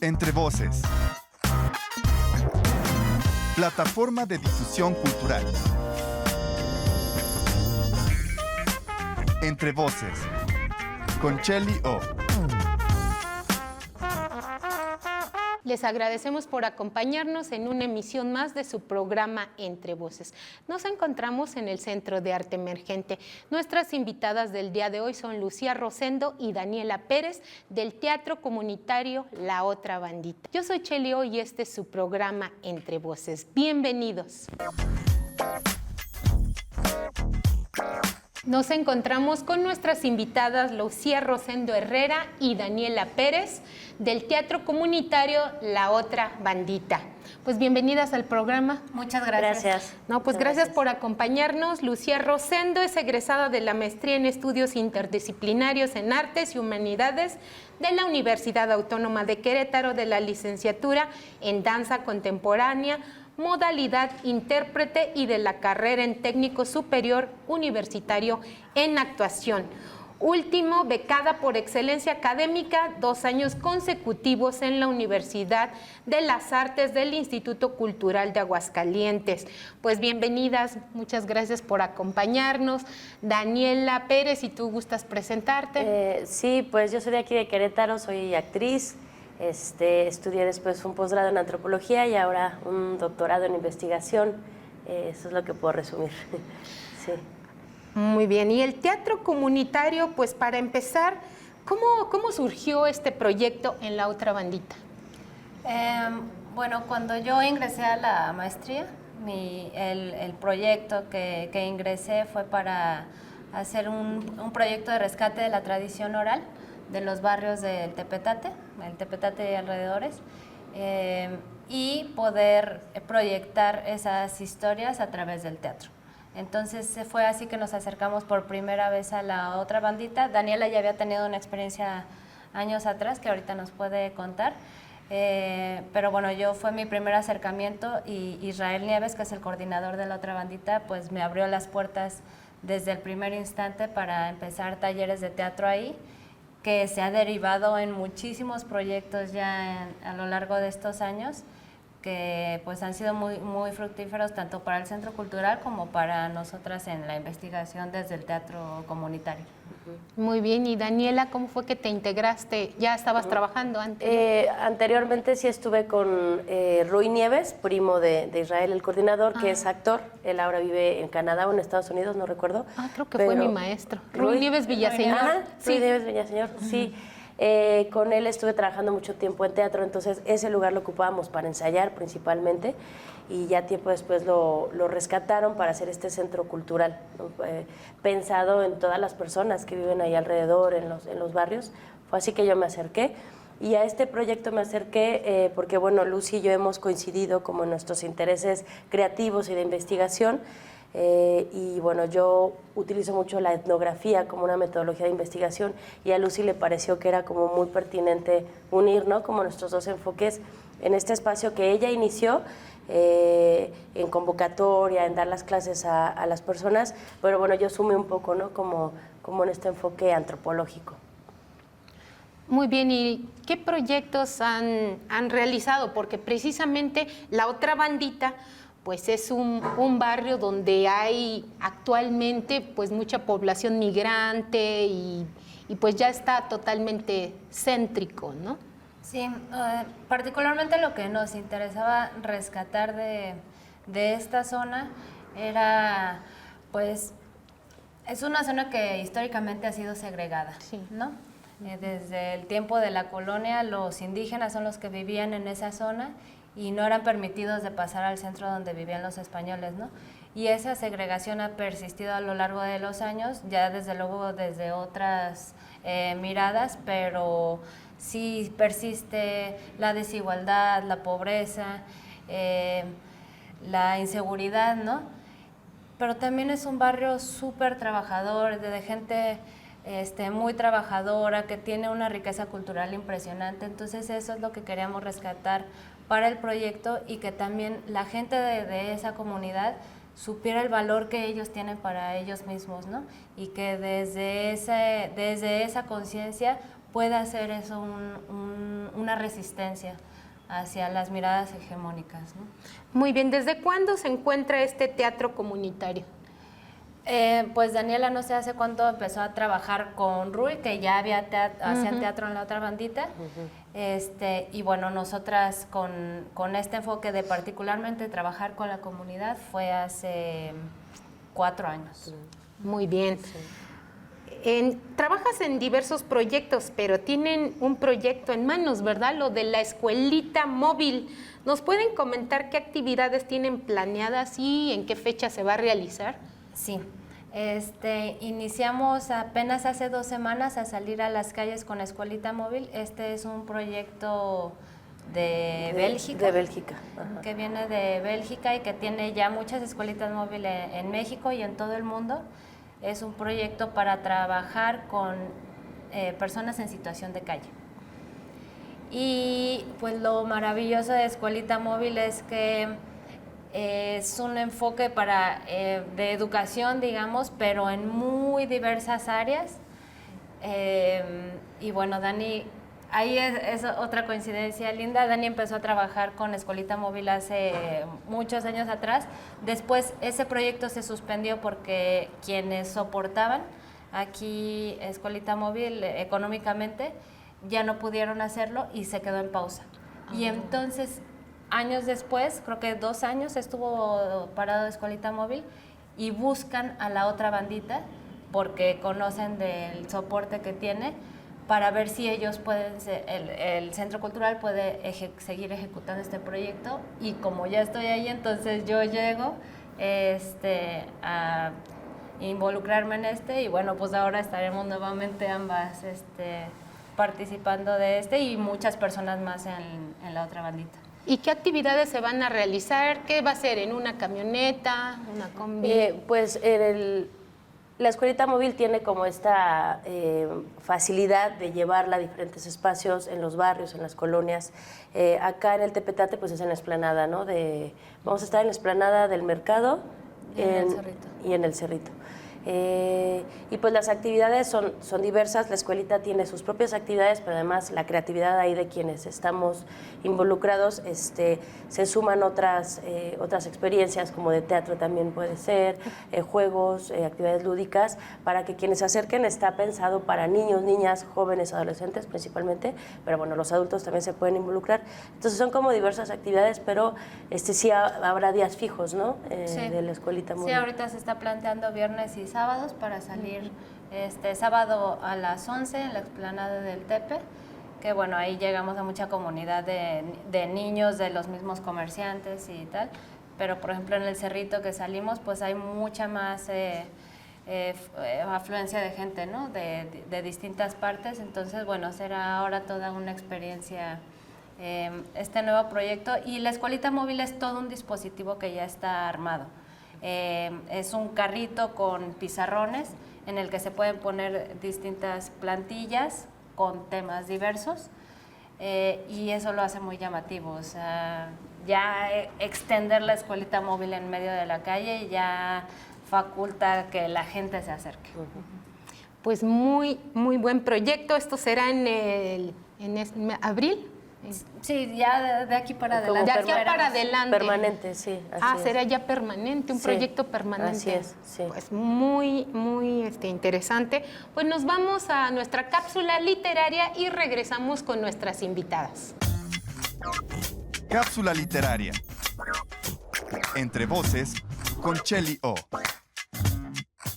Entre Voces. Plataforma de difusión cultural. Entre Voces. Con Chely O. Les agradecemos por acompañarnos en una emisión más de su programa Entre Voces. Nos encontramos en el Centro de Arte Emergente. Nuestras invitadas del día de hoy son Lucía Rosendo y Daniela Pérez del Teatro Comunitario La Otra Bandita. Yo soy Chely O y este es su programa Entre Voces. Bienvenidos. Nos encontramos con nuestras invitadas Lucía Rosendo Herrera y Daniela Pérez del Teatro Comunitario La Otra Bandita. Pues bienvenidas al programa. Muchas gracias. No, pues gracias por acompañarnos. Lucía Rosendo es egresada de la Maestría en Estudios Interdisciplinarios en Artes y Humanidades de la Universidad Autónoma de Querétaro, de la licenciatura en Danza Contemporánea, modalidad intérprete y de la carrera en técnico superior universitario en actuación. Último, becada por excelencia académica 2 años consecutivos en la Universidad de las Artes del Instituto Cultural de Aguascalientes. Pues bienvenidas, muchas gracias por acompañarnos. Daniela Pérez, si tú gustas presentarte. Sí, pues yo soy de aquí de Querétaro, soy actriz. Estudié después un posgrado en antropología y ahora un doctorado en investigación. Eso es lo que puedo resumir. Sí. Muy bien. Y el teatro comunitario, pues para empezar, ¿cómo surgió este proyecto en La Otra Bandita? Bueno, cuando yo ingresé a la maestría, el proyecto que ingresé fue para hacer un proyecto de rescate de la tradición oral de los barrios del Tepetate, el Tepetate y alrededores, y poder proyectar esas historias a través del teatro. Entonces fue así que nos acercamos por primera vez a La Otra Bandita. Daniela ya había tenido una experiencia años atrás que ahorita nos puede contar, pero bueno, fue mi primer acercamiento y Israel Nieves, que es el coordinador de La Otra Bandita, pues me abrió las puertas desde el primer instante para empezar talleres de teatro ahí, que se ha derivado en muchísimos proyectos ya a lo largo de estos años, que pues han sido muy fructíferos tanto para el Centro Cultural como para nosotras en la investigación desde el teatro comunitario. Muy bien. Y Daniela, ¿cómo fue que te integraste? ¿Ya estabas trabajando antes? Anteriormente sí estuve con Rui Nieves, primo de Israel, el coordinador, que es actor. Él ahora vive en Canadá o en Estados Unidos, no recuerdo. Creo que fue mi maestro. Rui Nieves Villaseñor. Sí, Rui Nieves Villaseñor, sí. Con él estuve trabajando mucho tiempo en teatro, entonces ese lugar lo ocupábamos para ensayar principalmente y ya tiempo después lo rescataron para hacer este centro cultural, ¿no? Pensado en todas las personas que viven ahí alrededor, en los barrios. Fue así que yo me acerqué y a este proyecto me acerqué porque, bueno, Lucy y yo hemos coincidido como en nuestros intereses creativos y de investigación. Y bueno, yo utilizo mucho la etnografía como una metodología de investigación y a Lucy le pareció que era como muy pertinente unir, ¿no?, como nuestros dos enfoques en este espacio que ella inició en convocatoria, en dar las clases a las personas, pero bueno, yo sumé un poco, ¿no?, como en este enfoque antropológico. Muy bien, ¿y qué proyectos han realizado? Porque precisamente La Otra Bandita pues es un barrio donde hay actualmente pues mucha población migrante y pues ya está totalmente céntrico, ¿no? Sí, particularmente lo que nos interesaba rescatar de esta zona era, pues, es una zona que históricamente ha sido segregada, sí, ¿no? Desde el tiempo de la colonia, los indígenas son los que vivían en esa zona y no eran permitidos de pasar al centro donde vivían los españoles, ¿no? Y esa segregación ha persistido a lo largo de los años, ya desde luego desde otras miradas, pero sí persiste la desigualdad, la pobreza, la inseguridad, ¿no? Pero también es un barrio súper trabajador, de gente muy trabajadora, que tiene una riqueza cultural impresionante. Entonces eso es lo que queríamos rescatar para el proyecto y que también la gente de esa comunidad supiera el valor que ellos tienen para ellos mismos, ¿no? Y que desde esa conciencia puede hacer eso una resistencia hacia las miradas hegemónicas, ¿no? Muy bien, ¿desde cuándo se encuentra este teatro comunitario? Pues Daniela no sé hace cuánto empezó a trabajar con Rui, que ya hacían teatro en la otra bandita. Y bueno, nosotras con este enfoque de particularmente trabajar con la comunidad fue hace 4 años. Muy bien. Trabajas en diversos proyectos, pero tienen un proyecto en manos, ¿verdad? Lo de la escuelita móvil. ¿Nos pueden comentar qué actividades tienen planeadas y en qué fecha se va a realizar? Sí, iniciamos apenas hace 2 semanas a salir a las calles con Escuelita Móvil. Este es un proyecto de Bélgica. De Bélgica. Ajá. Que viene de Bélgica y que tiene ya muchas escuelitas móviles en México y en todo el mundo. Es un proyecto para trabajar con personas en situación de calle. Y pues lo maravilloso de Escuelita Móvil es que es un enfoque de educación, digamos, pero en muy diversas áreas. Y bueno, Dani, ahí es otra coincidencia linda. Dani empezó a trabajar con Escuelita Móvil hace muchos años atrás. Después ese proyecto se suspendió porque quienes soportaban aquí Escuelita Móvil económicamente ya no pudieron hacerlo y se quedó en pausa. Y entonces años después, creo que 2 años estuvo parado Escuelita Móvil y buscan a la otra bandita porque conocen del soporte que tiene para ver si ellos pueden, el Centro Cultural puede seguir ejecutando este proyecto. Y como ya estoy ahí, entonces yo llego a involucrarme en y bueno, pues ahora estaremos nuevamente ambas participando de y muchas personas más en la otra bandita. ¿Y qué actividades se van a realizar? ¿Qué va a ser? ¿En una camioneta? ¿Una combi? Pues la Escuelita Móvil tiene como esta facilidad de llevarla a diferentes espacios en los barrios, en las colonias. Acá en el Tepetate pues es en la explanada, ¿no? Vamos a estar en la explanada del mercado y en el Cerrito. Y en el Cerrito. Y pues las actividades son diversas. La escuelita tiene sus propias actividades, pero además la creatividad ahí de quienes estamos involucrados, se suman otras experiencias como de teatro también puede ser, juegos, actividades lúdicas, para que quienes se acerquen. Está pensado para niños, niñas, jóvenes, adolescentes principalmente, pero bueno, los adultos también se pueden involucrar. Entonces son como diversas actividades, pero sí habrá días fijos, ¿no? Sí. De la escuelita móvil. Sí, ahorita se está planteando viernes y sábados para salir sábado a las 11 en la explanada del Tepe, que bueno, ahí llegamos a mucha comunidad de niños, de los mismos comerciantes y tal, pero por ejemplo en el Cerrito que salimos pues hay mucha más afluencia de gente, ¿no? De distintas partes. Entonces bueno, será ahora toda una experiencia este nuevo proyecto. Y la Escuelita Móvil es todo un dispositivo que ya está armado. Es un carrito con pizarrones en el que se pueden poner distintas plantillas con temas diversos, y eso lo hace muy llamativo. O sea, ya extender la Escuelita Móvil en medio de la calle ya faculta que la gente se acerque. Pues muy, muy buen proyecto. Esto será en abril. Sí, ya de aquí para adelante. De aquí para adelante. Permanente, sí. Será ya permanente, un proyecto permanente. Así es, sí. Pues muy, muy interesante. Pues nos vamos a nuestra cápsula literaria y regresamos con nuestras invitadas. Cápsula literaria. Entre voces, con Cheli O.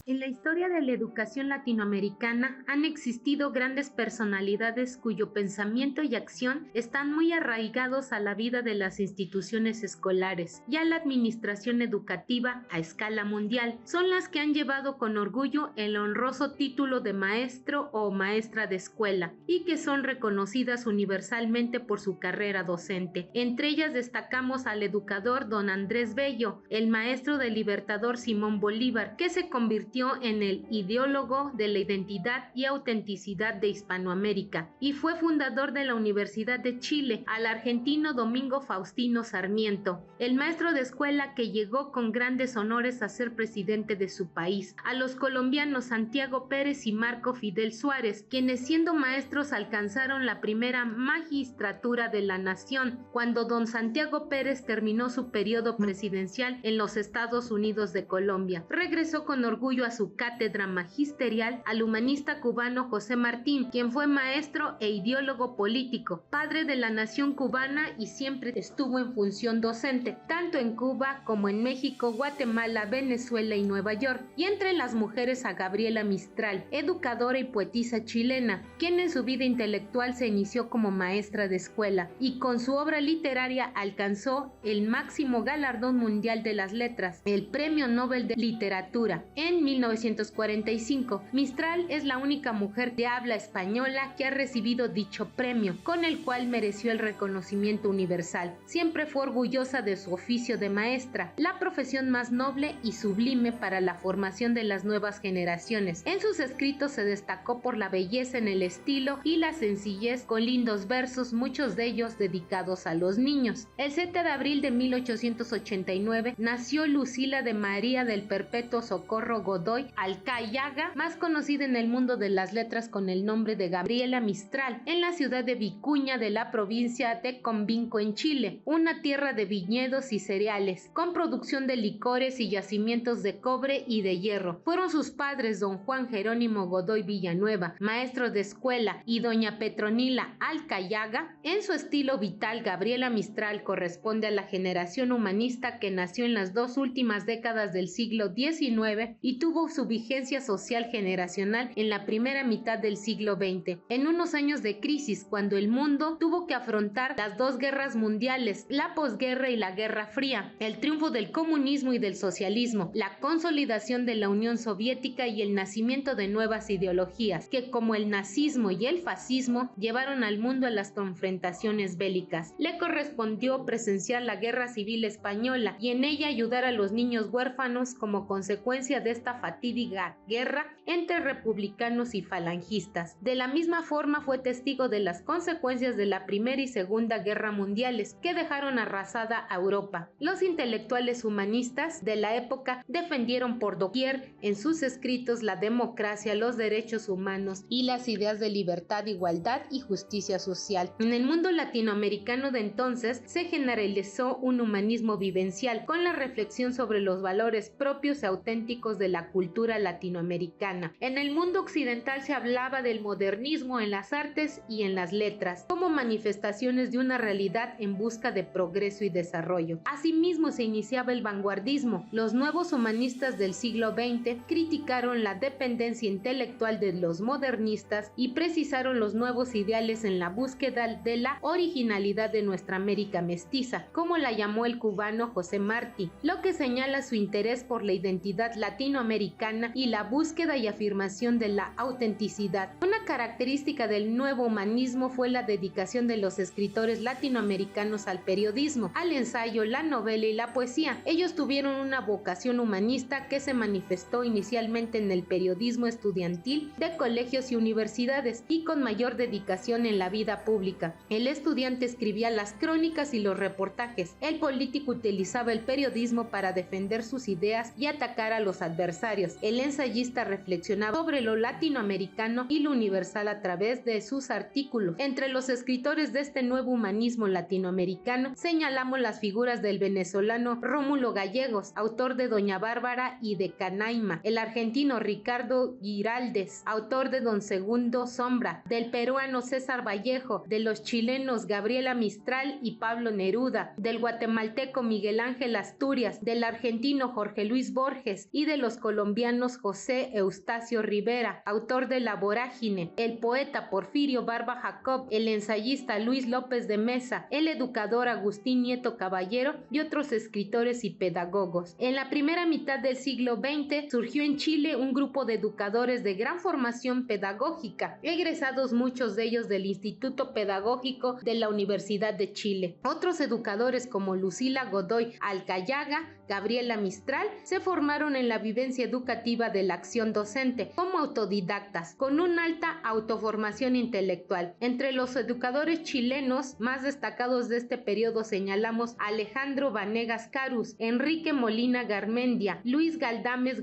En la historia de la educación latinoamericana han existido grandes personalidades cuyo pensamiento y acción están muy arraigados a la vida de las instituciones escolares y a la administración educativa a escala mundial. Son las que han llevado con orgullo el honroso título de maestro o maestra de escuela y que son reconocidas universalmente por su carrera docente. Entre ellas destacamos al educador don Andrés Bello, el maestro del libertador Simón Bolívar, que se convirtió convirtió en el ideólogo de la identidad y autenticidad de Hispanoamérica y fue fundador de la Universidad de Chile, al argentino Domingo Faustino Sarmiento, el maestro de escuela que llegó con grandes honores a ser presidente de su país, a los colombianos Santiago Pérez y Marco Fidel Suárez, quienes siendo maestros alcanzaron la primera magistratura de la nación, cuando don Santiago Pérez terminó su periodo presidencial en los Estados Unidos de Colombia. Regresó con orgullo a su cátedra magisterial al humanista cubano José Martín, quien fue maestro e ideólogo político, padre de la nación cubana y siempre estuvo en función docente, tanto en Cuba como en México, Guatemala, Venezuela y Nueva York. Y entre las mujeres a Gabriela Mistral, educadora y poetisa chilena, quien en su vida intelectual se inició como maestra de escuela y con su obra literaria alcanzó el máximo galardón mundial de las letras, el Premio Nobel de Literatura. En 1945, Mistral es la única mujer de habla española que ha recibido dicho premio, con el cual mereció el reconocimiento universal. Siempre fue orgullosa de su oficio de maestra, la profesión más noble y sublime para la formación de las nuevas generaciones. En sus escritos se destacó por la belleza en el estilo y la sencillez, con lindos versos, muchos de ellos dedicados a los niños. El 7 de abril de 1889 nació Lucila de María del Perpetuo Socorro Godoy Alcayaga, más conocida en el mundo de las letras con el nombre de Gabriela Mistral, en la ciudad de Vicuña de la provincia de Combinco en Chile, una tierra de viñedos y cereales, con producción de licores y yacimientos de cobre y de hierro. Fueron sus padres don Juan Jerónimo Godoy Villanueva, maestro de escuela, y doña Petronila Alcayaga. En su estilo vital, Gabriela Mistral corresponde a la generación humanista que nació en las dos últimas décadas del siglo XIX y tuvo su vigencia social generacional en la primera mitad del siglo XX, en unos años de crisis cuando el mundo tuvo que afrontar las dos guerras mundiales, la posguerra y la Guerra Fría, el triunfo del comunismo y del socialismo, la consolidación de la Unión Soviética y el nacimiento de nuevas ideologías que, como el nazismo y el fascismo, llevaron al mundo a las confrontaciones bélicas. Le correspondió presenciar la Guerra Civil Española y en ella ayudar a los niños huérfanos como consecuencia de esta fatídica guerra entre republicanos y falangistas. De la misma forma fue testigo de las consecuencias de la Primera y Segunda Guerra Mundiales que dejaron arrasada a Europa. Los intelectuales humanistas de la época defendieron por doquier en sus escritos la democracia, los derechos humanos y las ideas de libertad, igualdad y justicia social. En el mundo latinoamericano de entonces se generalizó un humanismo vivencial con la reflexión sobre los valores propios y auténticos de la cultura latinoamericana. En el mundo occidental se hablaba del modernismo en las artes y en las letras como manifestaciones de una realidad en busca de progreso y desarrollo. Asimismo se iniciaba el vanguardismo. Los nuevos humanistas del siglo XX criticaron la dependencia intelectual de los modernistas y precisaron los nuevos ideales en la búsqueda de la originalidad de nuestra América mestiza, como la llamó el cubano José Martí, lo que señala su interés por la identidad latinoamericana y la búsqueda y afirmación de la autenticidad. Una característica del nuevo humanismo fue la dedicación de los escritores latinoamericanos al periodismo, al ensayo, la novela y la poesía. Ellos tuvieron una vocación humanista que se manifestó inicialmente en el periodismo estudiantil de colegios y universidades y con mayor dedicación en la vida pública. El estudiante escribía las crónicas y los reportajes. El político utilizaba el periodismo para defender sus ideas y atacar a los adversarios. El ensayista reflexionaba sobre lo latinoamericano y lo universal a través de sus artículos. Entre los escritores de este nuevo humanismo latinoamericano señalamos las figuras del venezolano Rómulo Gallegos, autor de Doña Bárbara y de Canaima, el argentino Ricardo Giraldes, autor de Don Segundo Sombra, del peruano César Vallejo, de los chilenos Gabriela Mistral y Pablo Neruda, del guatemalteco Miguel Ángel Asturias, del argentino Jorge Luis Borges y de los colombianos José Eustacio Rivera, autor de La Vorágine, el poeta Porfirio Barba Jacob, el ensayista Luis López de Mesa, el educador Agustín Nieto Caballero y otros escritores y pedagogos. En la primera mitad del siglo XX surgió en Chile un grupo de educadores de gran formación pedagógica, egresados muchos de ellos del Instituto Pedagógico de la Universidad de Chile. Otros educadores como Lucila Godoy Alcayaga, Gabriela Mistral, se formaron en la vivencia educativa educativa de la acción docente, como autodidactas, con una alta autoformación intelectual. Entre los educadores chilenos más destacados de este periodo señalamos a Alejandro Vanegas Carus, Enrique Molina Garmendia, Luis Galdames,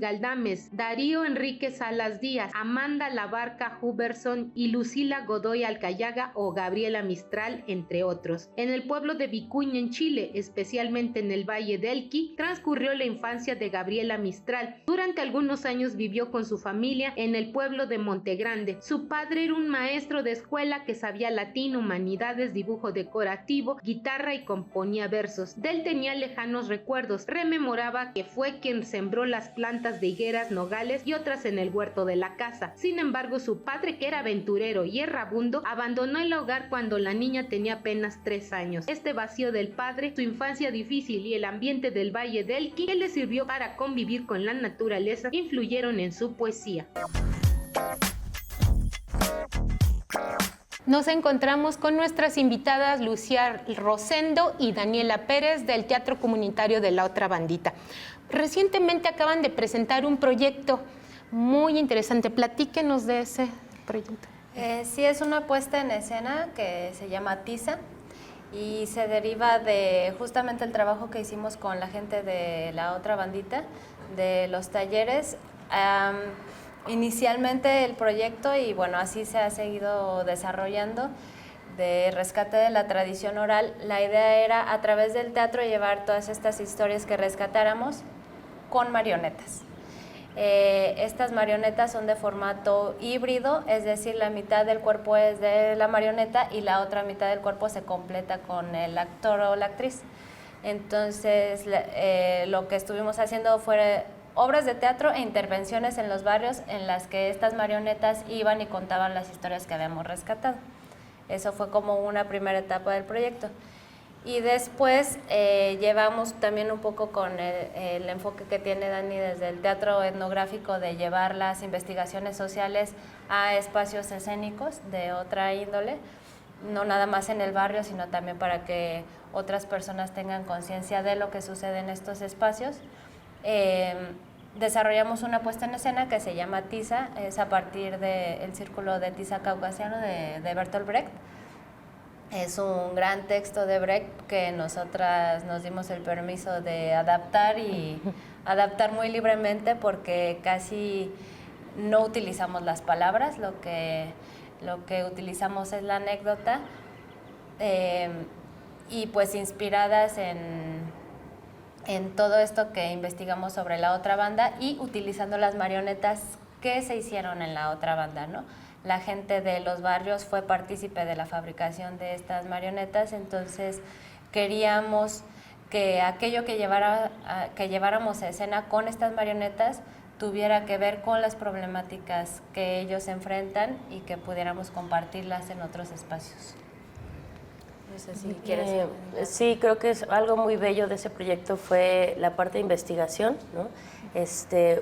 Darío Enrique Salas Díaz, Amanda Labarca Huberson y Lucila Godoy Alcayaga o Gabriela Mistral, entre otros. En el pueblo de Vicuña, en Chile, especialmente en el Valle del Elqui, transcurrió la infancia de Gabriela Mistral. Durante algunos años vivió con su familia en el pueblo de Montegrande. Su padre era un maestro de escuela que sabía latín, humanidades, dibujo decorativo, guitarra y componía versos. De él tenía lejanos recuerdos. Rememoraba que fue quien sembró las plantas de higueras, nogales y otras en el huerto de la casa. Sin embargo, su padre, que era aventurero y errabundo, abandonó el hogar cuando la niña tenía apenas 3 años. Este vacío del padre, su infancia difícil y el ambiente del Valle del Elqui, que le sirvió para convivir con la naturaleza, influyeron en su poesía. Nos encontramos con nuestras invitadas Lucía Rosendo y Daniela Pérez del Teatro Comunitario de La Otra Bandita. Recientemente acaban de presentar un proyecto muy interesante. Platíquenos de ese proyecto. Sí, es una puesta en escena que se llama Tiza y se deriva de justamente el trabajo que hicimos con la gente de La Otra Bandita, de los talleres. Inicialmente el proyecto, y bueno, así se ha seguido desarrollando, de rescate de la tradición oral. La idea era, a través del teatro, llevar todas estas historias que rescatáramos con marionetas. Estas marionetas son de formato híbrido, es decir, la mitad del cuerpo es de la marioneta y la otra mitad del cuerpo se completa con el actor o la actriz. Entonces, lo que estuvimos haciendo fue obras de teatro e intervenciones en los barrios en las que estas marionetas iban y contaban las historias que habíamos rescatado. Eso fue como una primera etapa del proyecto. Y después llevamos también un poco con el enfoque que tiene Dani desde el teatro etnográfico, de llevar las investigaciones sociales a espacios escénicos de otra índole, no nada más en el barrio, sino también para que otras personas tengan conciencia de lo que sucede en estos espacios. Desarrollamos una puesta en escena que se llama Tiza, es a partir del Círculo de Tiza Caucasiano de Bertolt Brecht. Es un gran texto de Brecht que nosotras nos dimos el permiso de adaptar, y adaptar muy libremente, porque casi no utilizamos las palabras, lo que utilizamos es la anécdota, y pues inspiradas en todo esto que investigamos sobre La Otra Banda y utilizando las marionetas que se hicieron en La Otra Banda, ¿no? La gente de los barrios fue partícipe de la fabricación de estas marionetas, entonces queríamos que aquello que lleváramos a escena con estas marionetas tuviera que ver con las problemáticas que ellos enfrentan y que pudiéramos compartirlas en otros espacios. No sé si quieres. Sí, creo que es algo muy bello de ese proyecto fue la parte de investigación, ¿no?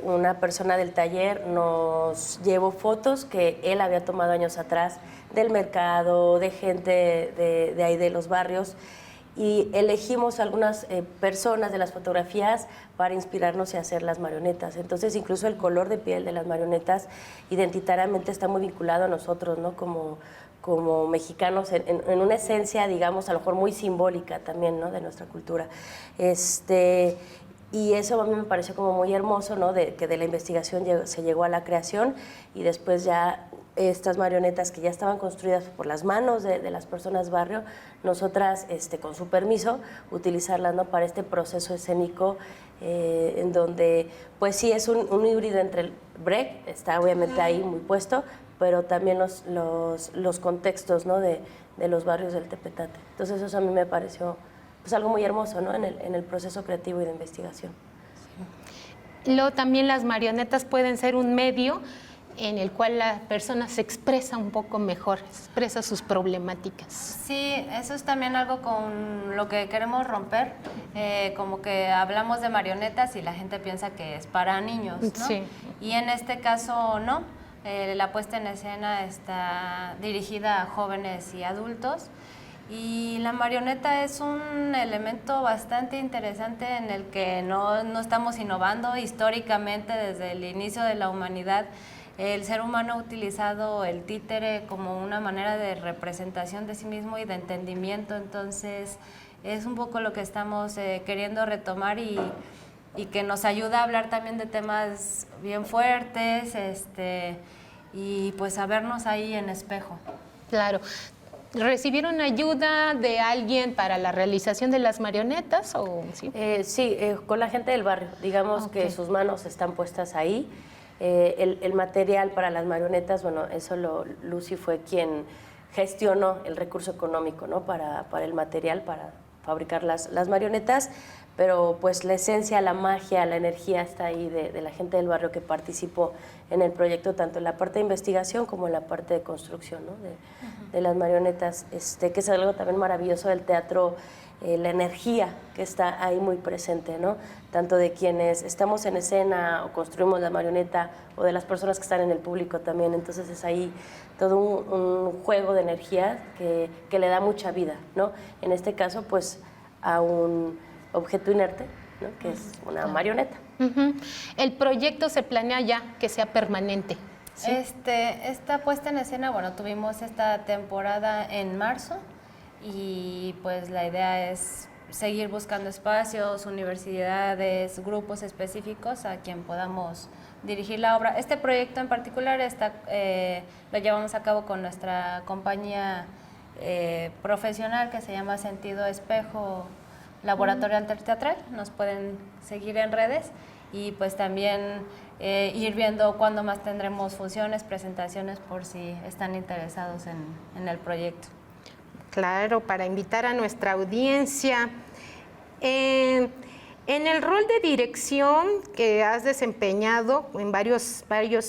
Una persona del taller nos llevó fotos que él había tomado años atrás del mercado, de gente de ahí de los barrios, y elegimos algunas personas de las fotografías para inspirarnos y hacer las marionetas. Entonces, incluso el color de piel de las marionetas identitariamente está muy vinculado a nosotros, ¿no? Como mexicanos, en una esencia, digamos, a lo mejor muy simbólica también, ¿no? De nuestra cultura. Y eso a mí me pareció como muy hermoso, ¿no? Que de la investigación se llegó a la creación, y después ya estas marionetas que ya estaban construidas por las manos de las personas barrio, nosotras, con su permiso, utilizarlas, ¿no? Para este proceso escénico, en donde, pues sí, es un híbrido entre el Brecht, está obviamente ahí muy puesto, pero también los contextos, ¿no? de los barrios del Tepetate. Entonces eso a mí me pareció pues algo muy hermoso, ¿no? en el proceso creativo y de investigación. Luego también las marionetas pueden ser un medio en el cual la persona se expresa un poco mejor, expresa sus problemáticas. Sí, eso es también algo con lo que queremos romper, como que hablamos de marionetas y la gente piensa que es para niños, ¿no? Sí. Y en este caso no, la puesta en escena está dirigida a jóvenes y adultos, Y la marioneta es un elemento bastante interesante en el que no estamos innovando históricamente desde el inicio de la humanidad. El ser humano ha utilizado el títere como una manera de representación de sí mismo y de entendimiento, entonces es un poco lo que estamos queriendo retomar y que nos ayuda a hablar también de temas bien fuertes y pues a vernos ahí en espejo. Claro. ¿Recibieron ayuda de alguien para la realización de las marionetas? ¿O sí? Sí, con la gente del barrio. Digamos que sus manos están puestas ahí. El material para las marionetas, bueno, eso Lucy fue quien gestionó el recurso económico, ¿no? para el material, para fabricar las marionetas, pero pues la esencia, la magia, la energía está ahí de la gente del barrio que participó en el proyecto, tanto en la parte de investigación como en la parte de construcción, ¿no? de las marionetas, que es algo también maravilloso del teatro, la energía que está ahí muy presente, ¿no? Tanto de quienes estamos en escena o construimos la marioneta o de las personas que están en el público también, entonces es ahí todo un juego de energía que le da mucha vida, ¿no? En este caso, pues, a un objeto inerte, ¿no? Que es una marioneta. El proyecto se planea ya que sea permanente. ¿Sí? Esta puesta en escena, bueno, tuvimos esta temporada en marzo y pues la idea es seguir buscando espacios, universidades, grupos específicos a quien podamos dirigir la obra. Este proyecto en particular lo llevamos a cabo con nuestra compañía profesional que se llama Sentido Espejo Laboratorio Teatral. Nos pueden seguir en redes y pues también ir viendo cuándo más tendremos funciones, presentaciones por si están interesados en el proyecto. Claro, para invitar a nuestra audiencia. En el rol de dirección que has desempeñado en varios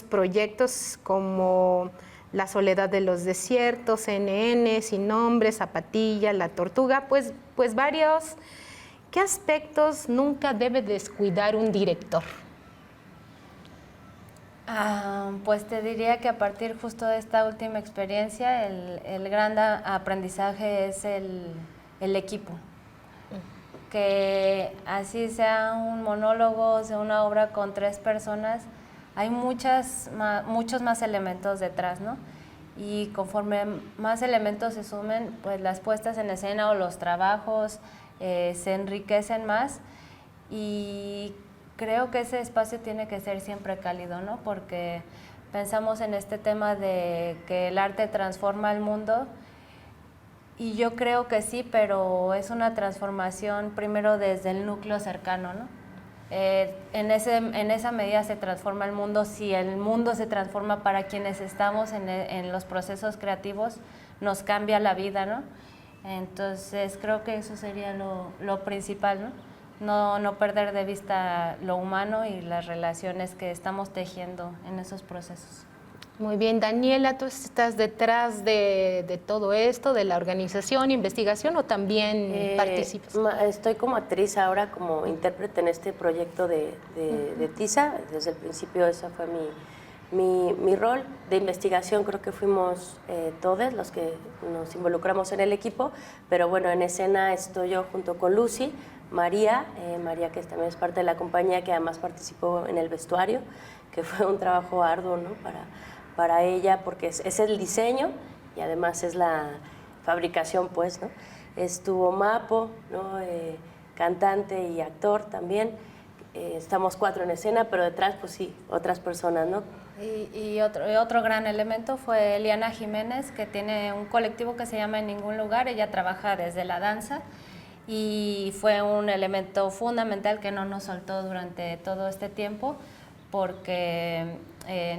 proyectos como La Soledad de los Desiertos, NN, Sin Nombre, Zapatilla, La Tortuga, pues varios. ¿Qué aspectos nunca debe descuidar un director? Pues te diría que a partir justo de esta última experiencia, el gran aprendizaje es el equipo. Que así sea un monólogo, sea una obra con 3 personas, hay muchos más elementos detrás, ¿no? Y conforme más elementos se sumen, pues las puestas en escena o los trabajos se enriquecen más y creo que ese espacio tiene que ser siempre cálido, ¿no? Porque pensamos en este tema de que el arte transforma el mundo y yo creo que sí, pero es una transformación primero desde el núcleo cercano, ¿no? En esa medida se transforma el mundo. Si el mundo se transforma para quienes estamos en los procesos creativos, nos cambia la vida, ¿no? Entonces creo que eso sería lo principal, ¿no? No perder de vista lo humano y las relaciones que estamos tejiendo en esos procesos. Muy bien, Daniela, ¿tú estás detrás de todo esto, de la organización, investigación o también participas? Estoy como actriz ahora, como intérprete en este proyecto de TISA. Desde el principio ese fue mi rol. De investigación creo que fuimos todos los que nos involucramos en el equipo, pero bueno, en escena estoy yo junto con Lucy, María que también es parte de la compañía, que además participó en el vestuario, que fue un trabajo arduo, ¿no? para ella, porque es el diseño y además es la fabricación, pues, ¿no? Estuvo Mapo, ¿no? Cantante y actor también. Estamos 4 en escena, pero detrás, pues sí, otras personas, ¿no? Y otro gran elemento fue Eliana Jiménez, que tiene un colectivo que se llama En Ningún Lugar. Ella trabaja desde la danza y fue un elemento fundamental que no nos soltó durante todo este tiempo, porque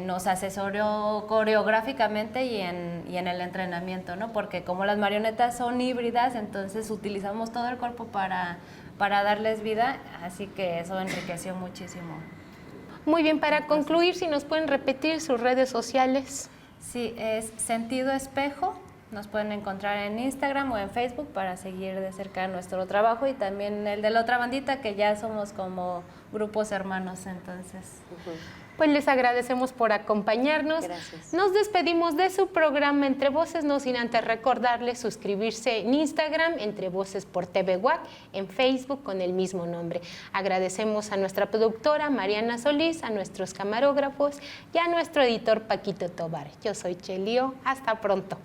nos asesoró coreográficamente y en el entrenamiento, ¿no? Porque como las marionetas son híbridas, entonces utilizamos todo el cuerpo para darles vida, así que eso enriqueció muchísimo. Muy bien, para concluir, si nos pueden repetir sus redes sociales. Sí, es Sentido Espejo Nos pueden encontrar en Instagram o en Facebook para seguir de cerca nuestro trabajo y también el de la otra bandita, que ya somos como grupos hermanos, entonces. Pues les agradecemos por acompañarnos. Gracias. Nos despedimos de su programa Entre Voces, no sin antes recordarles suscribirse en Instagram, Entre Voces por TV WAC, en Facebook con el mismo nombre. Agradecemos a nuestra productora Mariana Solís, a nuestros camarógrafos y a nuestro editor Paquito Tobar. Yo soy Chelio. Hasta pronto.